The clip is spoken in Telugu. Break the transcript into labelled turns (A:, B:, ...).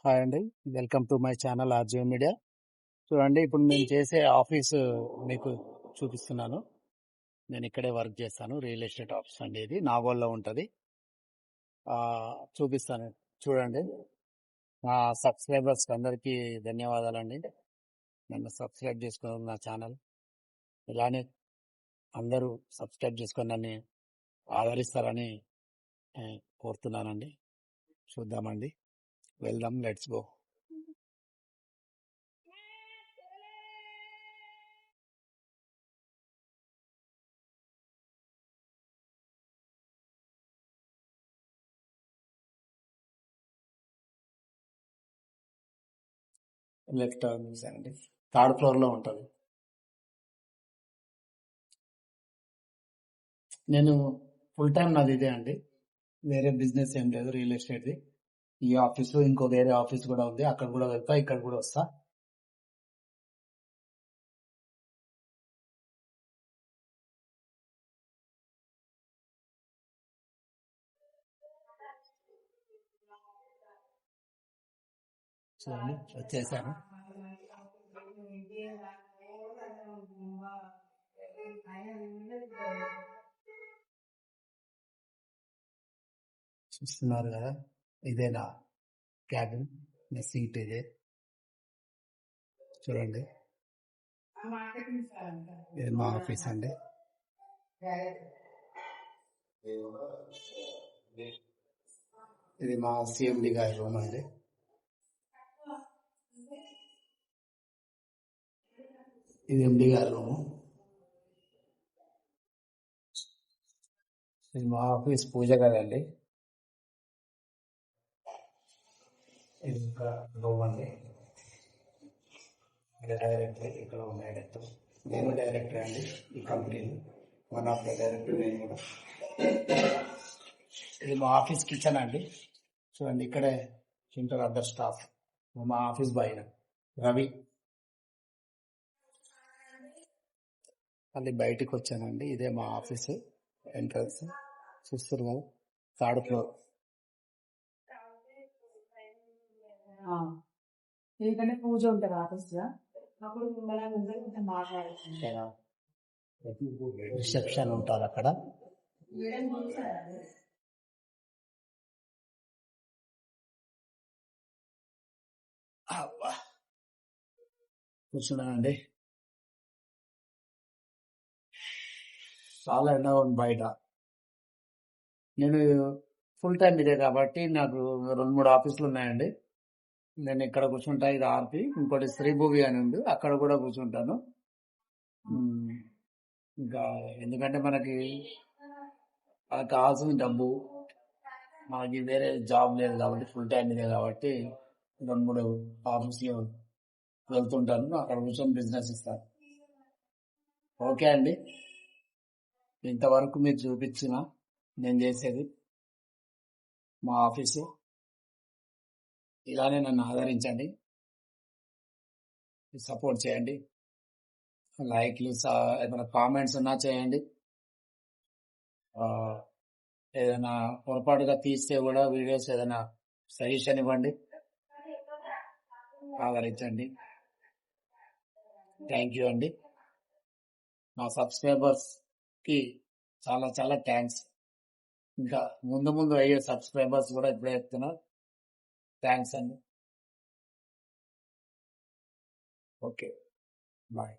A: హాయ్ అండి. Welcome to my channel RGO media. చూడండి, ఇప్పుడు నేను చేసే ఆఫీసు మీకు చూపిస్తున్నాను. నేను ఇక్కడే వర్క్ చేస్తాను. రియల్ ఎస్టేట్ ఆఫీస్ అండి, ఇది నాగోల్లో ఉంటుంది. చూపిస్తాను, చూడండి. నా సబ్స్క్రైబర్స్ అందరికీ ధన్యవాదాలండి. నన్ను సబ్స్క్రైబ్ చేసుకున్న నా ఛానల్ ఇలానే అందరూ సబ్స్క్రైబ్ చేసుకొని నన్ను ఆదరిస్తారని కోరుతున్నానండి. చూద్దామండి, వెళ్దాం, లెట్స్ గో. లెఫ్ట్ అండి, థర్డ్ ఫ్లోర్ లో ఉంటుంది. నేను ఫుల్ టైం నాది ఇదే అండి, వేరే బిజినెస్ ఏం లేదు. రియల్ ఎస్టేట్ది ఈ ఆఫీసు, ఇంకో వేరే ఆఫీస్ కూడా ఉంది. అక్కడ కూడా వెళ్తా, ఇక్కడ కూడా వస్తా. చూడండి, వచ్చేసాను. చూస్తున్నారు కదా, ఇదే నా క్యాబిన్, నా సీట్ ఇదే. చూడండి, ఇది మా ఆఫీస్ అండి. ఇది మా సిఎండి గారి రూమ్ అండి. ఇది ఎండి గారి రూము. ఇది మా ఆఫీస్ పూజ కదండి. ఇది ఇంకా రూమ్ అండి. డైరెక్టర్ ఇక్కడ ఉన్న డైరెక్టర్, నేను డైరెక్టర్ అండి ఈ కంపెనీలో. వన్ ఆఫ్ ద డైరెక్టర్ నేను కూడా. ఇది మా ఆఫీస్ కిచెన్ అండి. చూడండి, ఇక్కడే తింటారు అదర్ స్టాఫ్. మా ఆఫీస్ బాయ్ రవి. మళ్ళీ బయటికి వచ్చానండి. ఇదే మా ఆఫీస్ ఎంట్రన్స్. చూస్తారు కదా, థర్డ్ ఫ్లోర్.
B: ఎందుకంటే పూజ ఉంటుంది ఆఫీస్ లో, అప్పుడు మిమ్మల్ని మాట్లాడుతుంది.
A: రిసెప్షన్ ఉంటుంది అక్కడ. కూర్చున్నానండి. చాలా ఎండ ఉంది బయట. నేను ఫుల్ టైం ఇదే కాబట్టి నాకు 2-3 ఆఫీసులు ఉన్నాయండి. నేను ఇక్కడ కూర్చుంటా, ఇది ఆర్పి. ఇంకోటి శ్రీభూవి అని ఉంది, అక్కడ కూడా కూర్చుంటాను. ఇంకా ఎందుకంటే మనకి కావాల్సిన డబ్బు, మనకి వేరే జాబ్ లేదు కాబట్టి, ఫుల్ టైం ఇదే కాబట్టి 2-3 ఆఫీస్లో వెళ్తుంటాను. అక్కడ కూర్చొని బిజినెస్ ఇస్తాను. ఓకే అండి, ఇంతవరకు మీరు చూపించిన నేను చేసేది మా ఆఫీసు. ఇలానే నన్ను ఆదరించండి, సపోర్ట్ చేయండి. లైక్లు, ఏమైనా కామెంట్స్ ఉన్నా చేయండి. ఏదైనా పొరపాటుగా తీస్తే కూడా వీడియోస్ ఏదైనా సజెషన్ ఇవ్వండి, ఆదరించండి. థ్యాంక్ యూ అండి. నా సబ్స్క్రైబర్స్కి చాలా చాలా థ్యాంక్స్. ఇంకా ముందు ముందు అయ్యే సబ్స్క్రైబర్స్ కూడా ఇప్పుడే చెప్తున్నా, థ్యాంక్స్ అండి. Okay, bye.